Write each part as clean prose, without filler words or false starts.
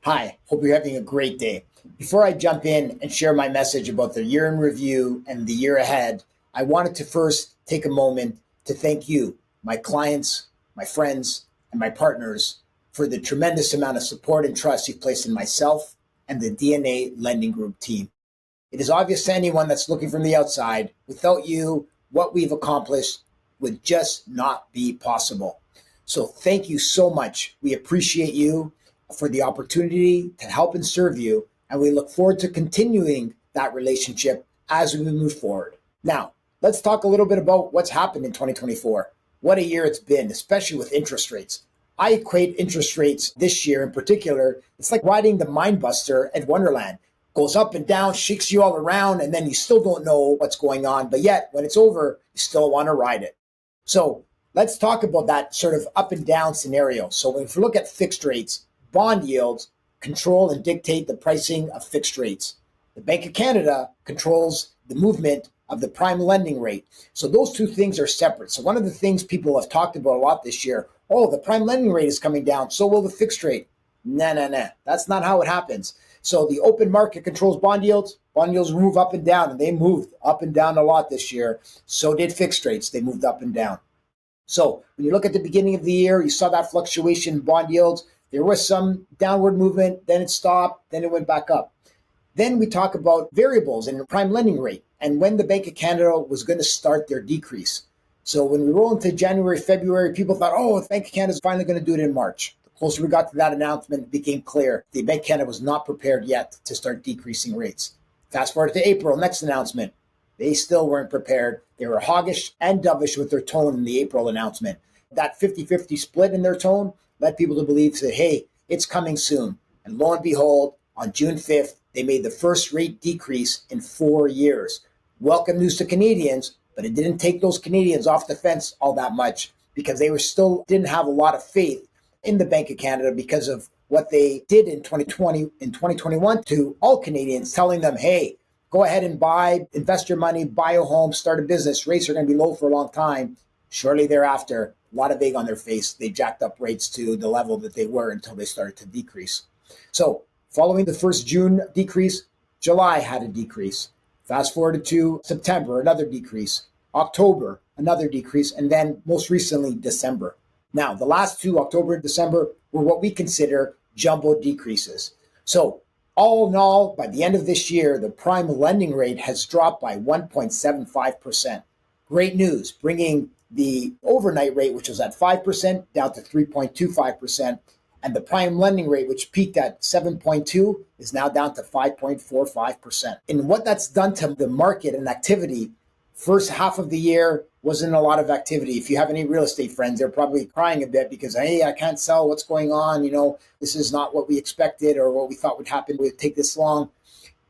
Hi, hope you're having a great day. Before I jump in and share my message about the year in review and the year ahead, I wanted to first take a moment to thank you, my clients, my friends, and my partners for the tremendous amount of support and trust you've placed in myself and the DNA Lending Group team. It is obvious to anyone that's looking from the outside, without you, what we've accomplished would just not be possible. So thank you so much. We appreciate you for the opportunity to help and serve you, and we look forward to continuing that relationship as we move forward. Now, let's talk a little bit about what's happened in 2024. What a year it's been, especially with interest rates. I equate interest rates this year in particular, it's like riding the mind buster at Wonderland. Goes up and down, shakes you all around, and then you still don't know what's going on. But yet, when it's over, you still want to ride it. So let's talk about that sort of up and down scenario. So if we look at fixed rates, bond yields control and dictate the pricing of fixed rates. The Bank of Canada controls the movement of the prime lending rate. So those two things are separate. So one of the things people have talked about a lot this year, oh, the prime lending rate is coming down, so will the fixed rate. Nah. That's not how it happens. So the open market controls bond yields. Bond yields move up and down, and they moved up and down a lot this year. So did fixed rates. They moved up and down. So when you look at the beginning of the year, you saw that fluctuation in bond yields. There was some downward movement, then it stopped, then it went back up. Then we talk about variables and prime lending rate and when the Bank of Canada was going to start their decrease. So when we roll into January, February, people thought, oh, the Bank of Canada is finally going to do it in March. The closer we got to that announcement, it became clear the Bank of Canada was not prepared yet to start decreasing rates. Fast forward to April, next announcement. They still weren't prepared. They were hoggish and dovish with their tone in the April announcement. That 50-50 split in their tone led people to believe that, hey, it's coming soon. And lo and behold, on June 5th, they made the first rate decrease in 4 years. Welcome news to Canadians, but it didn't take those Canadians off the fence all that much because they were still didn't have a lot of faith in the Bank of Canada because of what they did in 2020 and 2021 to all Canadians, telling them, hey, go ahead and invest your money, buy a home, start a business. Rates are going to be low for a long time. Shortly thereafter, a lot of egg on their face. They jacked up rates to the level that they were until they started to decrease. So following the first June decrease, July had a decrease. Fast forward to September, another decrease. October, another decrease. And then most recently, December. Now, the last two, October and December, were what we consider jumbo decreases. So all in all, by the end of this year, the prime lending rate has dropped by 1.75%. Great news, bringing the overnight rate, which was at 5%, down to 3.25%. And the prime lending rate, which peaked at 7.2, is now down to 5.45%. And what that's done to the market and activity, first half of the year wasn't a lot of activity. If you have any real estate friends, they're probably crying a bit because, hey, I can't sell. What's going on? You know, this is not what we expected or what we thought would happen. It would take this long.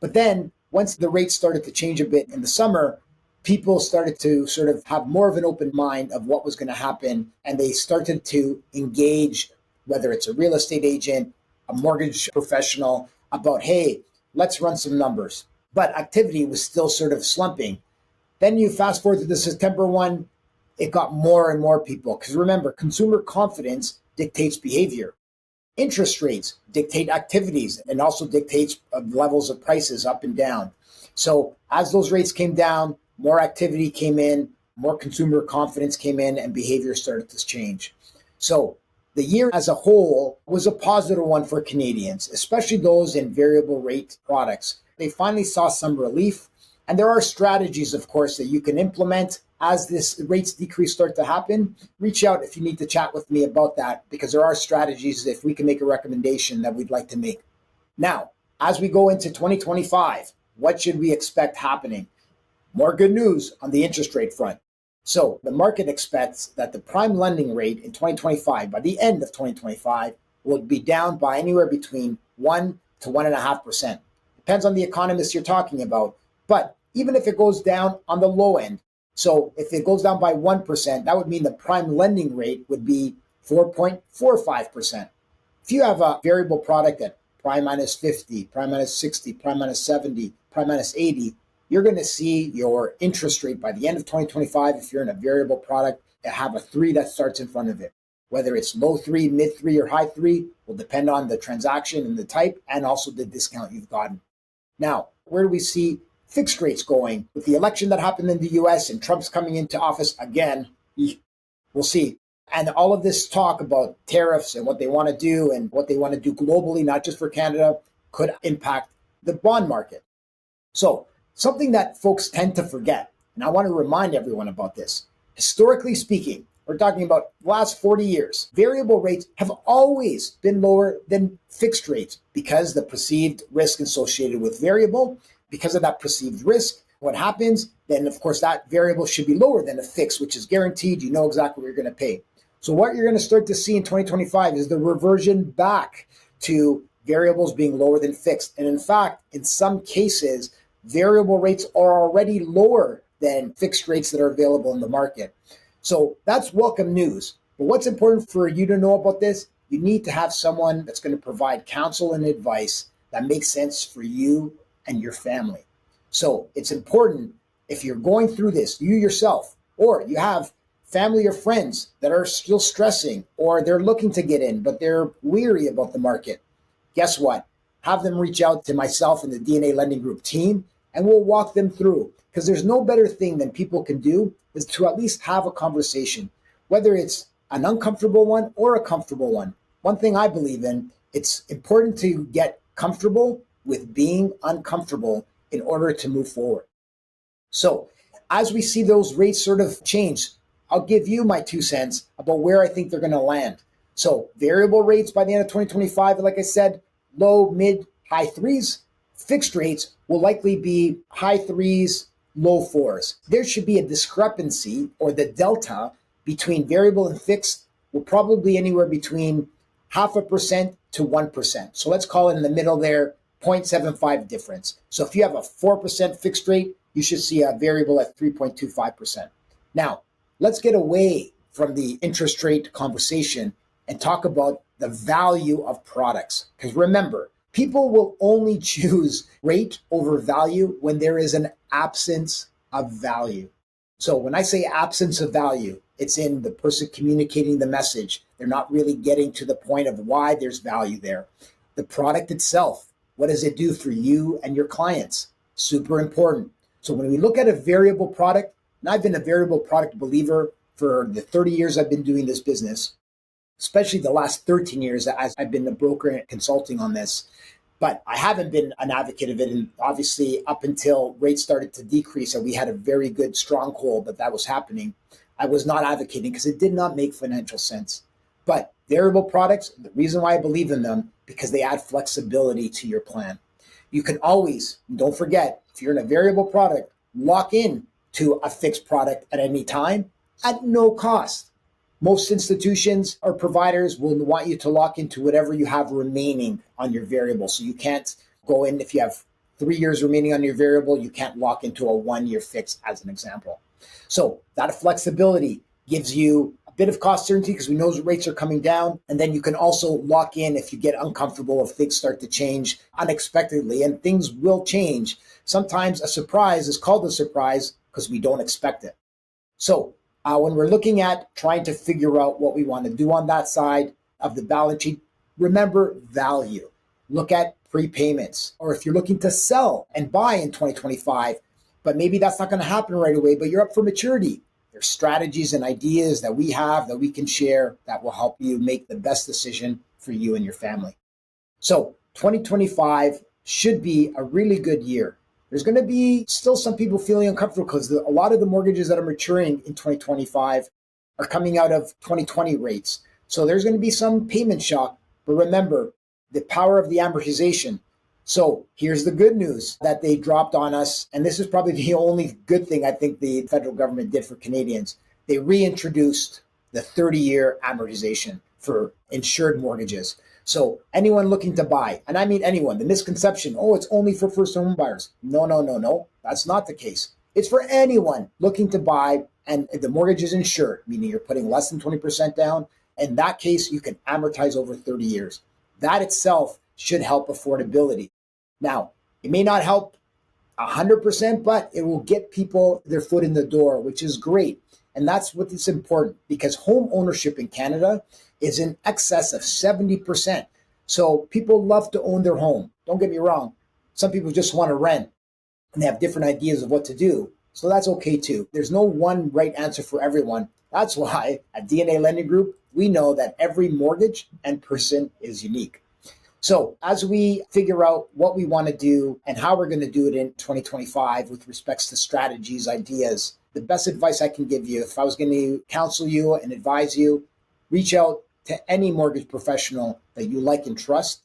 But then once the rates started to change a bit in the summer, people started to sort of have more of an open mind of what was going to happen. And they started to engage, whether it's a real estate agent, a mortgage professional, about, hey, let's run some numbers. But activity was still sort of slumping. Then you fast forward to the September one, it got more and more people. Because remember, consumer confidence dictates behavior. Interest rates dictate activities and also dictates levels of prices up and down. So as those rates came down, more activity came in, more consumer confidence came in, and behavior started to change. So the year as a whole was a positive one for Canadians, especially those in variable rate products. They finally saw some relief. And there are strategies, of course, that you can implement as this rates decrease start to happen. Reach out if you need to chat with me about that, because there are strategies if we can make a recommendation that we'd like to make. Now, as we go into 2025, what should we expect happening? More good news on the interest rate front. So the market expects that the prime lending rate in 2025, by the end of 2025, will be down by anywhere between 1 to 1.5%. Depends on the economist you're talking about. But even if it goes down on the low end, so if it goes down by 1%, that would mean the prime lending rate would be 4.45%. If you have a variable product at prime minus 50, prime minus 60, prime minus 70, prime minus 80, you're going to see your interest rate by the end of 2025, if you're in a variable product, have a 3 that starts in front of it. Whether it's low three, mid three, or high three will depend on the transaction and the type and also the discount you've gotten. Now, where do we see fixed rates going? With the election that happened in the US and Trump's coming into office again, we'll see. And all of this talk about tariffs and what they want to do and what they want to do globally, not just for Canada, could impact the bond market. So, something that folks tend to forget, and I want to remind everyone about this. Historically speaking, we're talking about the last 40 years, variable rates have always been lower than fixed rates because the perceived risk associated with variable, because of that perceived risk, what happens, then of course that variable should be lower than a fixed, which is guaranteed. You know exactly what you're going to pay. So what you're going to start to see in 2025 is the reversion back to variables being lower than fixed. And in fact, in some cases, variable rates are already lower than fixed rates that are available in the market. So that's welcome news. But what's important for you to know about this, you need to have someone that's going to provide counsel and advice that makes sense for you and your family. So it's important if you're going through this, you yourself, or you have family or friends that are still stressing, or they're looking to get in, but they're weary about the market. Guess what? Have them reach out to myself and the DNA Lending Group team, and we'll walk them through. Because there's no better thing than people can do is to at least have a conversation, whether it's an uncomfortable one or a comfortable one. One thing I believe in, it's important to get comfortable with being uncomfortable in order to move forward. So as we see those rates sort of change, I'll give you my 2 cents about where I think they're going to land. So variable rates by the end of 2025, like I said, low, mid, high threes. Fixed rates will likely be high threes, low fours. There should be a discrepancy, or the delta between variable and fixed will probably be anywhere between 0.5% to 1%. So let's call it in the middle there, 0.75 difference. So if you have a 4% fixed rate, you should see a variable at 3.25%. Now, let's get away from the interest rate conversation and talk about the value of products. Because remember, people will only choose rate over value when there is an absence of value. So when I say absence of value, it's in the person communicating the message. They're not really getting to the point of why there's value there. The product itself, what does it do for you and your clients? Super important. So when we look at a variable product, and I've been a variable product believer for the 30 years I've been doing this business, especially the last 13 years as I've been a broker and consulting on this. But I haven't been an advocate of it. And obviously, up until rates started to decrease and we had a very good stronghold that was happening, I was not advocating because it did not make financial sense. But variable products, the reason why I believe in them, because they add flexibility to your plan. You can always, don't forget, if you're in a variable product, lock in to a fixed product at any time at no cost. Most institutions or providers will want you to lock into whatever you have remaining on your variable. So you can't go in if you have 3 years remaining on your variable, you can't lock into a 1-year fix as an example. So that flexibility gives you a bit of cost certainty because we know rates are coming down. And then you can also lock in if you get uncomfortable, if things start to change unexpectedly, and things will change. Sometimes a surprise is called a surprise because we don't expect it. So when we're looking at trying to figure out what we want to do on that side of the balance sheet, remember value. Look at prepayments. Or if you're looking to sell and buy in 2025, but maybe that's not going to happen right away, but you're up for maturity. There's strategies and ideas that we have that we can share that will help you make the best decision for you and your family. So 2025 should be a really good year. There's going to be still some people feeling uncomfortable because a lot of the mortgages that are maturing in 2025 are coming out of 2020 rates. So there's going to be some payment shock. But remember, the power of the amortization. So here's the good news that they dropped on us. And this is probably the only good thing I think the federal government did for Canadians. They reintroduced the 30-year amortization for insured mortgages. So anyone looking to buy, and I mean anyone, the misconception, oh, it's only for first home buyers. No. That's not the case. It's for anyone looking to buy and the mortgage is insured, meaning you're putting less than 20% down. In that case, you can amortize over 30 years. That itself should help affordability. Now, it may not help 100%, but it will get people their foot in the door, which is great. And that's what is important because home ownership in Canada is in excess of 70%. So people love to own their home. Don't get me wrong. Some people just want to rent and they have different ideas of what to do. So that's okay too. There's no one right answer for everyone. That's why at DNA Lending Group, we know that every mortgage and person is unique. So as we figure out what we want to do and how we're going to do it in 2025 with respects to strategies, ideas, the best advice I can give you, if I was going to counsel you and advise you, reach out to any mortgage professional that you like and trust,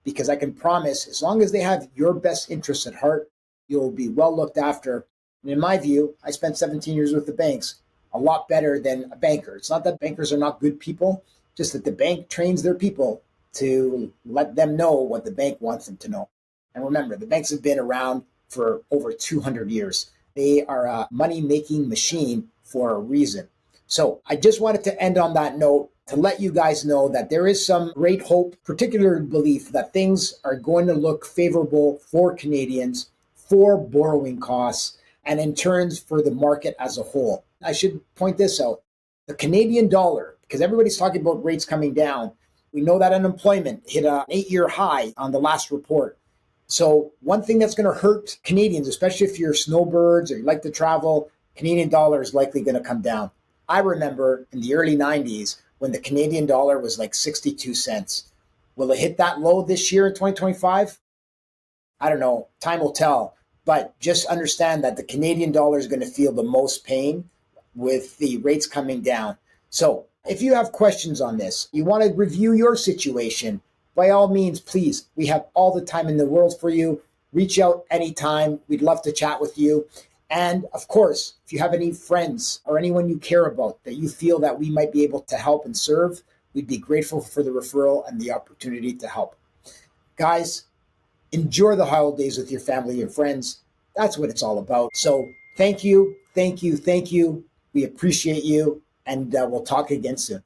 because I can promise as long as they have your best interests at heart, you'll be well looked after. And in my view, I spent 17 years with the banks, a lot better than a banker. It's not that bankers are not good people, just that the bank trains their people to let them know what the bank wants them to know. And remember, the banks have been around for over 200 years. They are a money-making machine for a reason. So I just wanted to end on that note to let you guys know that there is some great hope, particular belief that things are going to look favorable for Canadians, for borrowing costs, and in turns for the market as a whole. I should point this out. The Canadian dollar, because everybody's talking about rates coming down, we know that unemployment hit an 8-year high on the last report. So one thing that's going to hurt Canadians, especially if you're snowbirds or you like to travel, Canadian dollar is likely going to come down. I remember in the early 90s when the Canadian dollar was like 62 cents. Will it hit that low this year in 2025? I don't know. Time will tell. But just understand that the Canadian dollar is going to feel the most pain with the rates coming down. So if you have questions on this, you want to review your situation, by all means, please, we have all the time in the world for you. Reach out anytime. We'd love to chat with you. And of course, if you have any friends or anyone you care about that you feel that we might be able to help and serve, we'd be grateful for the referral and the opportunity to help. Guys, enjoy the holidays with your family and friends. That's what it's all about. So thank you, thank you, thank you. We appreciate you, and we'll talk again soon.